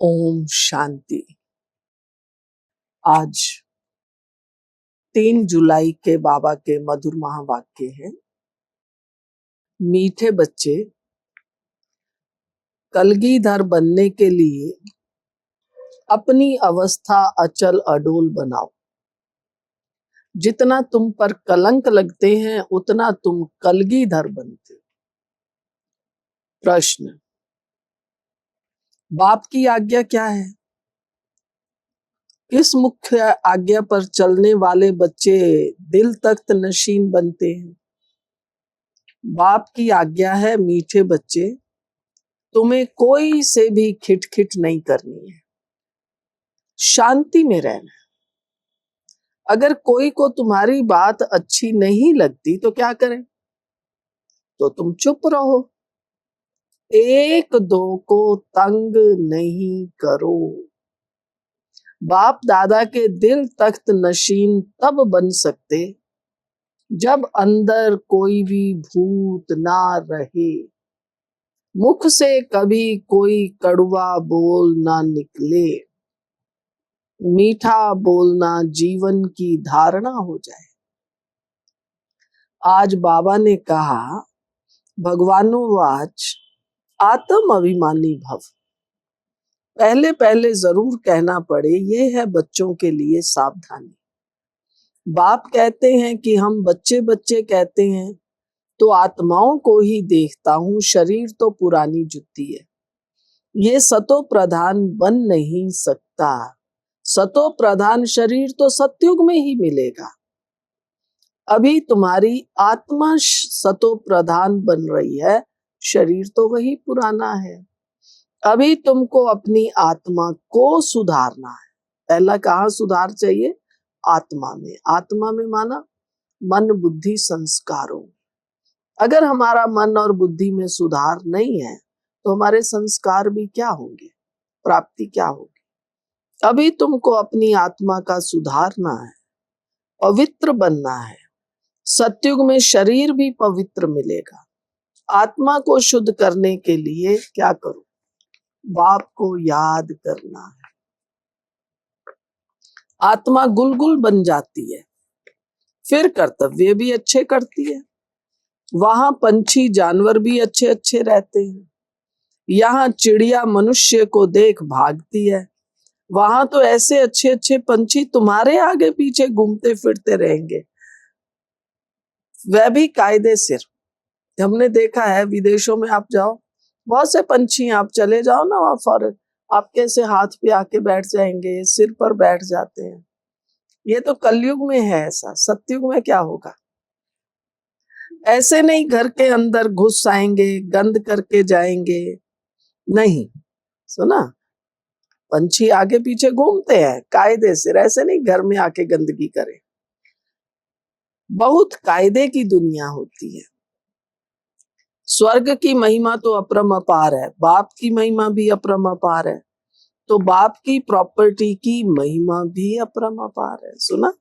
ओम शांति। आज 3 जुलाई के बाबा के मधुर महावाक्य हैं। मीठे बच्चे, कलगीधर बनने के लिए अपनी अवस्था अचल अडोल बनाओ। जितना तुम पर कलंक लगते हैं उतना तुम कलगीधर बनते हो। प्रश्न, बाप की आज्ञा क्या है? किस मुख्य आज्ञा पर चलने वाले बच्चे दिल तख्त नशीन बनते हैं? बाप की आज्ञा है, मीठे बच्चे, तुम्हें कोई से भी खिटखिट नहीं करनी है, शांति में रहना है। अगर कोई को तुम्हारी बात अच्छी नहीं लगती तो क्या करें? तो तुम चुप रहो। एक दो को तंग नहीं करो। बाप दादा के दिल तख्त नशीन तब बन सकते जब अंदर कोई भी भूत ना रहे, मुख से कभी कोई कड़वा बोल ना निकले, मीठा बोलना जीवन की धारणा हो जाए। आज बाबा ने कहा, भगवानोवाच आत्म अभिमानी भव। पहले पहले जरूर कहना पड़े, ये है बच्चों के लिए सावधानी। बाप कहते हैं कि हम बच्चे बच्चे कहते हैं तो आत्माओं को ही देखता हूं, शरीर तो पुरानी जुत्ती है, ये सतो प्रधान बन नहीं सकता। सतो प्रधान शरीर तो सतयुग में ही मिलेगा। अभी तुम्हारी आत्मा सतो प्रधान बन रही है, शरीर तो वही पुराना है। अभी तुमको अपनी आत्मा को सुधारना है। पहला कहाँ सुधार चाहिए? आत्मा में। आत्मा में माना मन बुद्धि संस्कारों। अगर हमारा मन और बुद्धि में सुधार नहीं है तो हमारे संस्कार भी क्या होंगे, प्राप्ति क्या होगी? अभी तुमको अपनी आत्मा का सुधारना है, पवित्र बनना है। सतयुग में शरीर भी पवित्र मिलेगा। आत्मा को शुद्ध करने के लिए क्या करो? बाप को याद करना है। आत्मा गुलगुल बन जाती है, फिर कर्तव्य भी अच्छे करती है। वहां पंछी जानवर भी अच्छे अच्छे रहते हैं। यहाँ चिड़िया मनुष्य को देख भागती है। वहां तो ऐसे अच्छे अच्छे पंछी तुम्हारे आगे पीछे घूमते फिरते रहेंगे, वह भी कायदे से। हमने देखा है विदेशों में आप जाओ, बहुत से पंछी, आप चले जाओ ना वहां फॉरेन, आपके से हाथ पे आके बैठ जाएंगे, सिर पर बैठ जाते हैं। ये तो कलयुग में है ऐसा, सतयुग में क्या होगा? ऐसे नहीं घर के अंदर घुस आएंगे, गंद करके जाएंगे, नहीं। सुना, पंछी आगे पीछे घूमते हैं कायदे से, ऐसे नहीं घर में आके गंदगी करे। बहुत कायदे की दुनिया होती है। स्वर्ग की महिमा तो अपरंपार है, बाप की महिमा भी अपरंपार है, तो बाप की प्रॉपर्टी की महिमा भी अपरंपार है। सुना,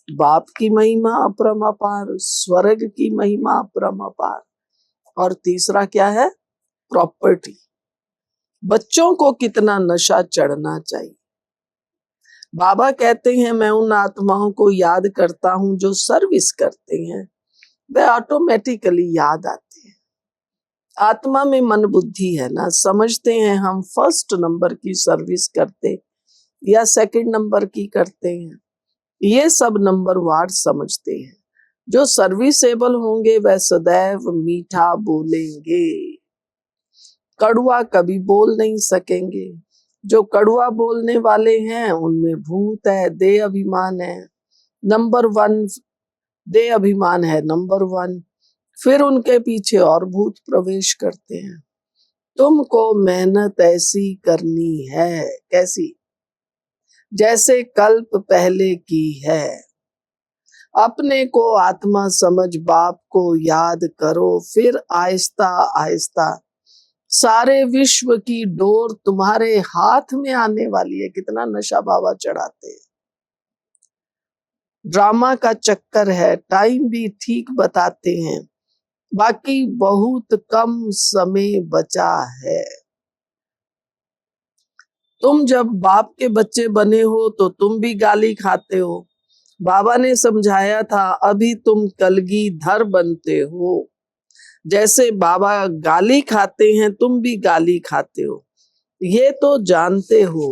बाप की महिमा अपरंपार, स्वर्ग की महिमा अपरंपार, और तीसरा क्या है? प्रॉपर्टी। बच्चों को कितना नशा चढ़ना चाहिए। बाबा कहते हैं, मैं उन आत्माओं को याद करता हूं जो सर्विस करते हैं, वे ऑटोमेटिकली याद आते हैं। आत्मा में मन बुद्धि है ना, समझते हैं हम फर्स्ट नंबर की सर्विस करते या सेकंड नंबर की करते हैं, ये सब नंबर वार समझते हैं। जो सर्विसेबल होंगे वह सदैव मीठा बोलेंगे, कड़वा कभी बोल नहीं सकेंगे। जो कड़वा बोलने वाले हैं उनमें भूत है, देह अभिमान है नंबर 1, देह अभिमान है नंबर 1, फिर उनके पीछे और भूत प्रवेश करते हैं। तुमको मेहनत ऐसी करनी है, कैसी? जैसे कल्प पहले की है। अपने को आत्मा समझ बाप को याद करो, फिर आहिस्ता आहिस्ता सारे विश्व की डोर तुम्हारे हाथ में आने वाली है। कितना नशा बाबा चढ़ाते हैं। ड्रामा का चक्कर है, टाइम भी ठीक बताते हैं, बाकी बहुत कम समय बचा है। तुम जब बाप के बच्चे बने हो तो तुम भी गाली खाते हो। बाबा ने समझाया था अभी तुम कलगीधर बनते हो। जैसे बाबा गाली खाते हैं तुम भी गाली खाते हो। ये तो जानते हो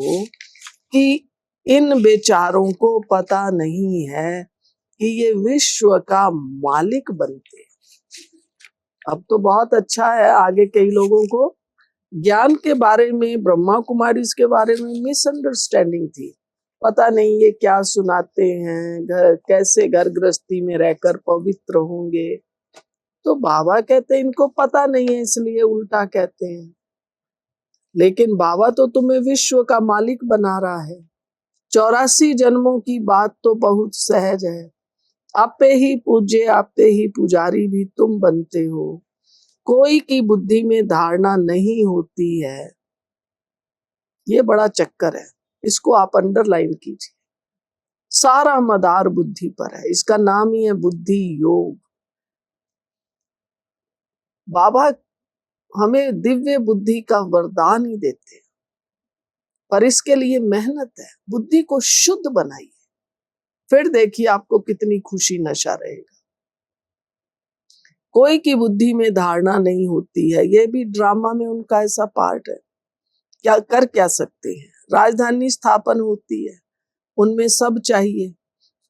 कि इन बेचारों को पता नहीं है कि ये विश्व का मालिक बनते हैं। अब तो बहुत अच्छा है, आगे कई लोगों को ज्ञान के बारे में, ब्रह्मा कुमारी के बारे में मिसअंडरस्टैंडिंग थी। पता नहीं ये क्या सुनाते हैं, कैसे घर गृहस्थी में रहकर पवित्र होंगे। तो बाबा कहते हैं इनको पता नहीं है इसलिए उल्टा कहते हैं। लेकिन बाबा तो तुम्हें विश्व का मालिक बना रहा है। 84 जन्मों की बात तो बहुत सहज है। आपे ही पूज्य, आपे ही पुजारी भी तुम बनते हो। कोई की बुद्धि में धारणा नहीं होती है। ये बड़ा चक्कर है, इसको आप अंडरलाइन कीजिए। सारा मदार बुद्धि पर है, इसका नाम ही है बुद्धि योग। बाबा हमें दिव्य बुद्धि का वरदान ही देते हैं, पर इसके लिए मेहनत है। बुद्धि को शुद्ध बनाइए, फिर देखिए आपको कितनी खुशी नशा रहेगा। कोई की बुद्धि में धारणा नहीं होती है, ये भी ड्रामा में उनका ऐसा पार्ट है। क्या सकते हैं, राजधानी स्थापन होती है, उनमें सब चाहिए,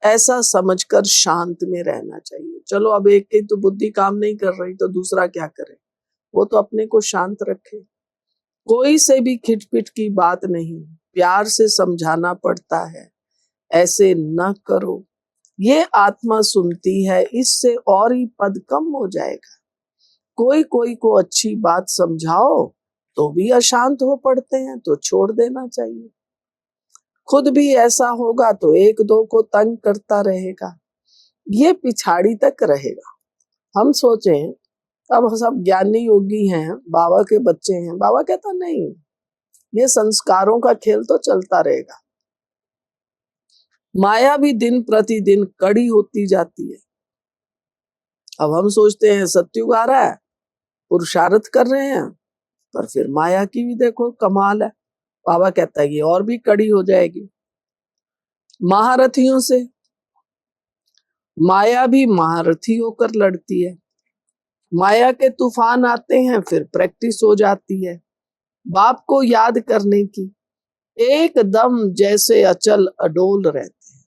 ऐसा समझकर शांत में रहना चाहिए। चलो अब एक की तो बुद्धि काम नहीं कर रही तो दूसरा क्या करे, वो तो अपने को शांत रखे। कोई से भी खिटपिट की बात नहीं, प्यार से समझाना पड़ता है, ऐसे न करो। ये आत्मा सुनती है, इससे और ही पद कम हो जाएगा। कोई को अच्छी बात समझाओ तो भी अशांत हो पड़ते हैं, तो छोड़ देना चाहिए। खुद भी ऐसा होगा तो एक दो को तंग करता रहेगा, ये पिछाड़ी तक रहेगा। हम सोचें अब सब ज्ञानी योगी हैं, बाबा के बच्चे हैं। बाबा कहता नहीं, ये संस्कारों का खेल तो चलता रहेगा। माया भी दिन प्रतिदिन कड़ी होती जाती है। अब हम सोचते हैं सत्युग आ रहा है, पुरुषार्थ कर रहे हैं, पर फिर माया की भी देखो कमाल है। बाबा कहता है ये और भी कड़ी हो जाएगी। महारथियों से माया भी महारथी होकर लड़ती है। माया के तूफान आते हैं, फिर प्रैक्टिस हो जाती है बाप को याद करने की, एकदम जैसे अचल अडोल रहते हैं।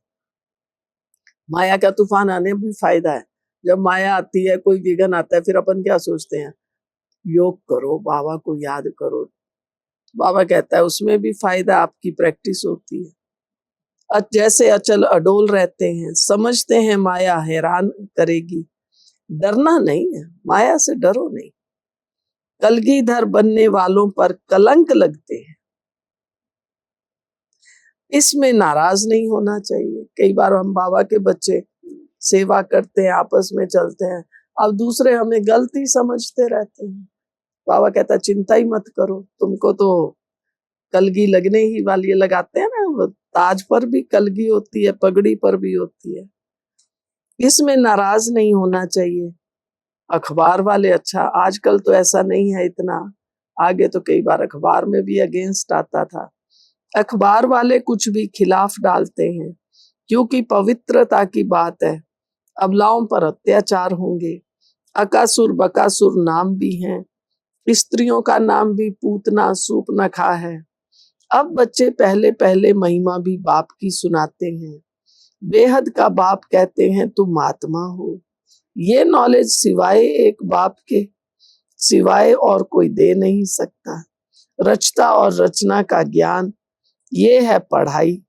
माया का तूफान आने भी फायदा है। जब माया आती है, कोई विघन आता है, फिर अपन क्या सोचते हैं, योग करो, बाबा को याद करो। बाबा कहता है उसमें भी फायदा, आपकी प्रैक्टिस होती है। जैसे अचल अडोल रहते हैं, समझते हैं माया हैरान करेगी। डरना नहीं है, माया से डरो नहीं। कलगीधर बनने वालों पर कलंक लगते हैं, इसमें नाराज नहीं होना चाहिए। कई बार हम बाबा के बच्चे सेवा करते हैं, आपस में चलते हैं, अब दूसरे हमें गलती समझते रहते हैं। बाबा कहता चिंता ही मत करो, तुमको तो कलगी लगने ही वाली है। लगाते हैं ना, ताज पर भी कलगी होती है, पगड़ी पर भी होती है। इसमें नाराज नहीं होना चाहिए। अखबार वाले, अच्छा आजकल तो ऐसा नहीं है इतना, आगे तो कई बार अखबार में भी अगेंस्ट आता था। अखबार वाले कुछ भी खिलाफ डालते हैं, क्योंकि पवित्रता की बात है। अबलाओं पर अत्याचार होंगे। अकासुर बकासुर नाम भी हैं, स्त्रियों का नाम भी पूतना सूपनखा है। अब बच्चे पहले पहले महिमा भी बाप की सुनाते हैं। बेहद का बाप कहते हैं तुम आत्मा हो। ये नॉलेज सिवाय एक बाप के सिवाय और कोई दे नहीं सकता। रचता और रचना का ज्ञान, ये है पढ़ाई,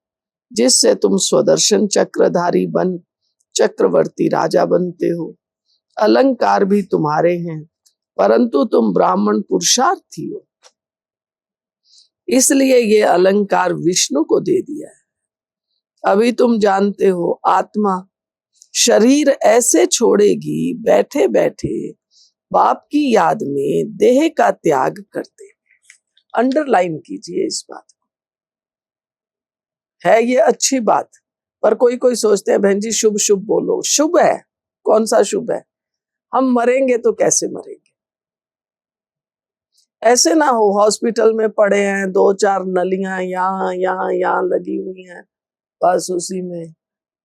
जिससे तुम स्वदर्शन चक्रधारी बन चक्रवर्ती राजा बनते हो। अलंकार भी तुम्हारे हैं, परंतु तुम ब्राह्मण पुरुषार्थी हो, इसलिए ये अलंकार विष्णु को दे दिया है। अभी तुम जानते हो आत्मा शरीर ऐसे छोड़ेगी, बैठे बैठे बाप की याद में देह का त्याग करते। अंडरलाइन कीजिए इस बात को, है ये अच्छी बात। पर कोई सोचते हैं बहन जी शुभ शुभ बोलो। शुभ है, कौन सा शुभ है? हम मरेंगे तो कैसे मरेंगे? ऐसे ना हो हॉस्पिटल में पड़े हैं, 2-4 नलियां यहाँ लगी हुई हैं, बस उसी में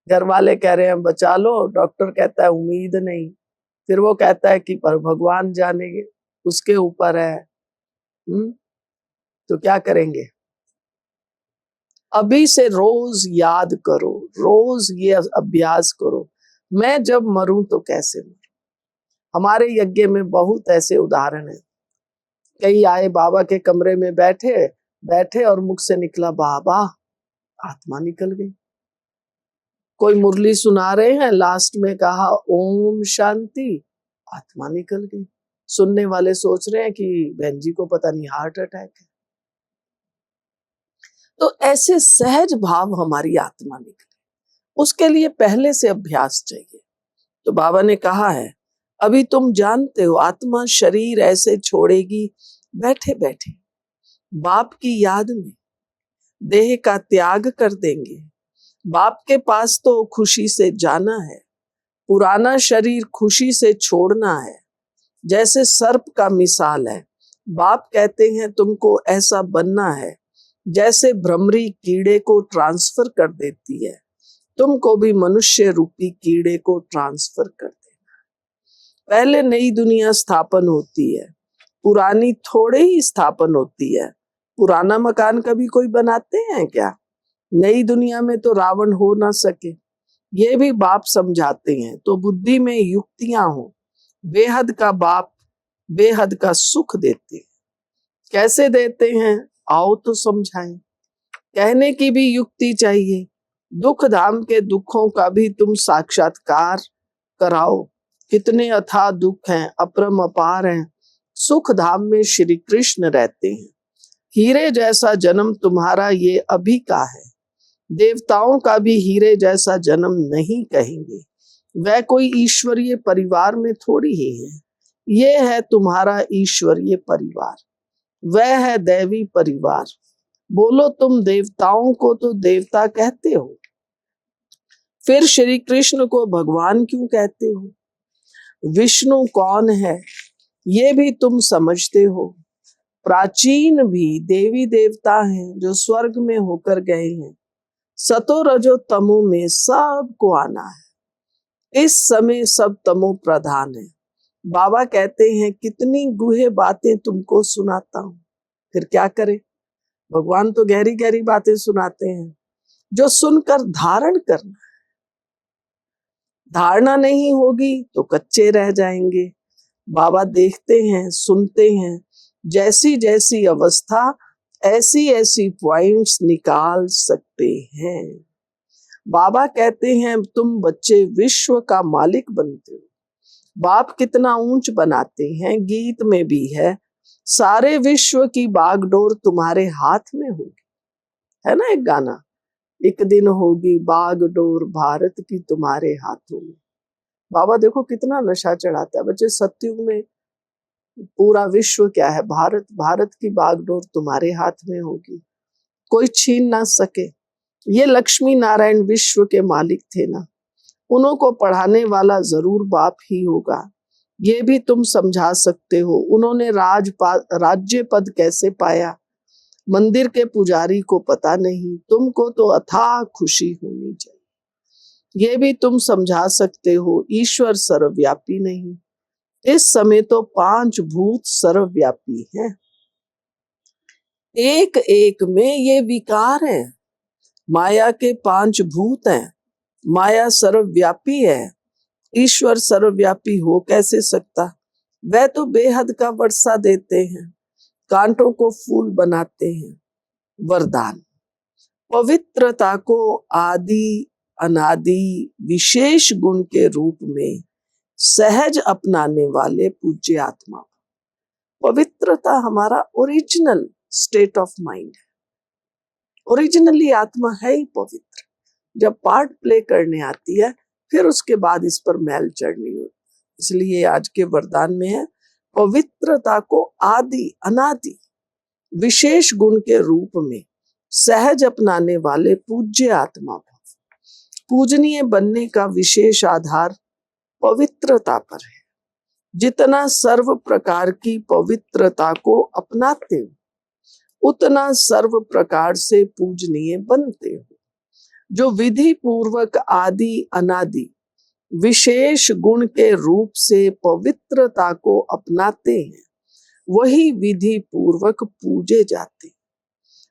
घर वाले कह रहे हैं बचा लो, डॉक्टर कहता है उम्मीद नहीं, फिर वो कहता है कि पर भगवान जानेंगे, उसके ऊपर है। तो क्या करेंगे? अभी से रोज याद करो, रोज ये अभ्यास करो, मैं जब मरूं तो कैसे मरूं। हमारे यज्ञ में बहुत ऐसे उदाहरण हैं। कई आए बाबा के कमरे में बैठे बैठे और मुख से निकला बाबा, आत्मा निकल गई। कोई मुरली सुना रहे हैं, लास्ट में कहा ओम शांति, आत्मा निकल गई। सुनने वाले सोच रहे हैं कि बहन जी को पता नहीं हार्ट अटैक है। तो ऐसे सहज भाव हमारी आत्मा निकले, उसके लिए पहले से अभ्यास चाहिए। तो बाबा ने कहा है अभी तुम जानते हो आत्मा शरीर ऐसे छोड़ेगी बैठे बैठे, बाप की याद में देह का त्याग कर देंगे। बाप के पास तो खुशी से जाना है, पुराना शरीर खुशी से छोड़ना है। जैसे सर्प का मिसाल है, बाप कहते हैं तुमको ऐसा बनना है जैसे भ्रमरी कीड़े को ट्रांसफर कर देती है, तुमको भी मनुष्य रूपी कीड़े को ट्रांसफर कर देना। पहले नई दुनिया स्थापन होती है, पुरानी थोड़े ही स्थापन होती है। पुराना मकान कभी कोई बनाते हैं क्या? नई दुनिया में तो रावण हो ना सके, ये भी बाप समझाते हैं। तो बुद्धि में युक्तियां हो, बेहद का बाप बेहद का सुख देते हैं। कैसे देते हैं आओ तो समझाएं। कहने की भी युक्ति चाहिए, दुख धाम के दुखों का भी तुम साक्षात्कार कराओ। कितने अथाह दुख हैं, अपरम अपार हैं, सुख धाम में श्री कृष्ण रहते हैं। हीरे जैसा जन्म तुम्हारा ये अभी का है, देवताओं का भी हीरे जैसा जन्म नहीं कहेंगे। वह कोई ईश्वरीय परिवार में थोड़ी ही है, ये है तुम्हारा ईश्वरीय परिवार, वह है दैवी परिवार। बोलो तुम देवताओं को तो देवता कहते हो, फिर श्री कृष्ण को भगवान क्यों कहते हो? विष्णु कौन है ये भी तुम समझते हो। प्राचीन भी देवी देवता हैं जो स्वर्ग में होकर गए हैं। सतो रजो तमो में सबको आना है, इस समय सब तमो प्रधान है। बाबा कहते हैं कितनी गुहे बातें तुमको सुनाता हूं, फिर क्या करे? भगवान तो गहरी गहरी बातें सुनाते हैं जो सुनकर धारण करना। धारणा नहीं होगी तो कच्चे रह जाएंगे। बाबा देखते हैं सुनते हैं, जैसी जैसी अवस्था ऐसी ऐसी पॉइंट्स निकाल सकते हैं। बाबा कहते हैं तुम बच्चे विश्व का मालिक बनते हो। बाप कितना ऊंच बनाते हैं, गीत में भी है, सारे विश्व की बागडोर तुम्हारे हाथ में होगी, है ना एक गाना, एक दिन होगी बागडोर भारत की तुम्हारे हाथों में। बाबा देखो कितना नशा चढ़ाता है बच्चे, सत्युग में पूरा विश्व क्या है, भारत, भारत की बागडोर तुम्हारे हाथ में होगी, कोई छीन ना सके। ये लक्ष्मी नारायण विश्व के मालिक थे ना, उनको पढ़ाने वाला जरूर बाप ही होगा, ये भी तुम समझा सकते हो। उन्होंने राज्य पद कैसे पाया, मंदिर के पुजारी को पता नहीं, तुमको तो अथाह खुशी होनी चाहिए, ये भी तुम समझा सकते हो। ईश्वर सर्वव्यापी नहीं, इस समय तो 5 भूत सर्वव्यापी हैं, एक एक में ये विकार है। माया के 5 भूत हैं, माया सर्वव्यापी है, ईश्वर सर्वव्यापी हो कैसे सकता? वह तो बेहद का वर्षा देते हैं, कांटों को फूल बनाते हैं। वरदान, पवित्रता को आदि अनादि विशेष गुण के रूप में सहज अपनाने वाले पूज्य आत्मा। पवित्रता हमारा ओरिजिनल स्टेट ऑफ माइंड है, ओरिजिनली आत्मा है ही पवित्र। जब पार्ट प्ले करने आती है फिर उसके बाद इस पर मैल चढ़नी होती, इसलिए आज के वरदान में है पवित्रता को आदि अनादि विशेष गुण के रूप में सहज अपनाने वाले पूज्य आत्मा। पूजनीय बनने का विशेष आधार पवित्रता पर है। जितना सर्व प्रकार की पवित्रता को अपनाते हो उतना सर्व प्रकार से पूजनीय बनते हो। जो विधि पूर्वक आदि अनादि विशेष गुण के रूप से पवित्रता को अपनाते हैं वही विधि पूर्वक पूजे जाते।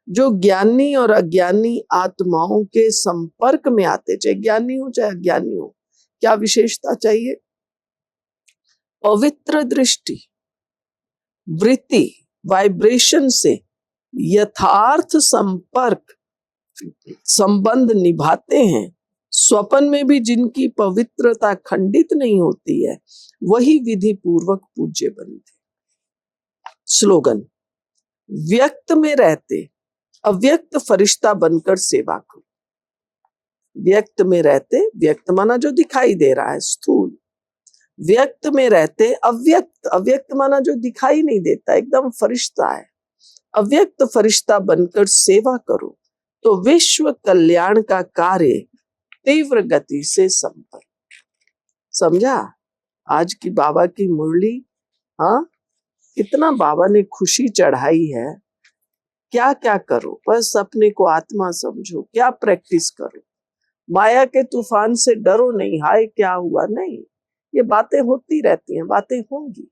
जो ज्ञानी और अज्ञानी आत्माओं के संपर्क में आते, चाहे ज्ञानी हो चाहे अज्ञानी हो, क्या विशेषता चाहिए? पवित्र दृष्टि, वृत्ति, वाइब्रेशन से यथार्थ संपर्क संबंध निभाते हैं। स्वप्न में भी जिनकी पवित्रता खंडित नहीं होती है वही विधि पूर्वक पूज्य बनते। स्लोगन, व्यक्त में रहते अव्यक्त फरिश्ता बनकर सेवा करो। व्यक्त में रहते, व्यक्त माना जो दिखाई दे रहा है स्थूल, व्यक्त में रहते अव्यक्त, अव्यक्त माना जो दिखाई नहीं देता एकदम फरिश्ता है, अव्यक्त फरिश्ता बनकर सेवा करो तो विश्व कल्याण का कार्य तीव्र गति से संपन्न। समझा आज की बाबा की मुरली? हाँ, कितना बाबा ने खुशी चढ़ाई है। क्या क्या करो, बस अपने को आत्मा समझो, क्या प्रैक्टिस करो। माया के तूफान से डरो नहीं, हाय क्या हुआ, नहीं, ये बातें होती रहती हैं, बातें होंगी,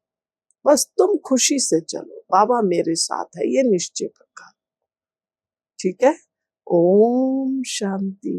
बस तुम खुशी से चलो, बाबा मेरे साथ है, ये निश्चय रखा। ठीक है। ओम शांति।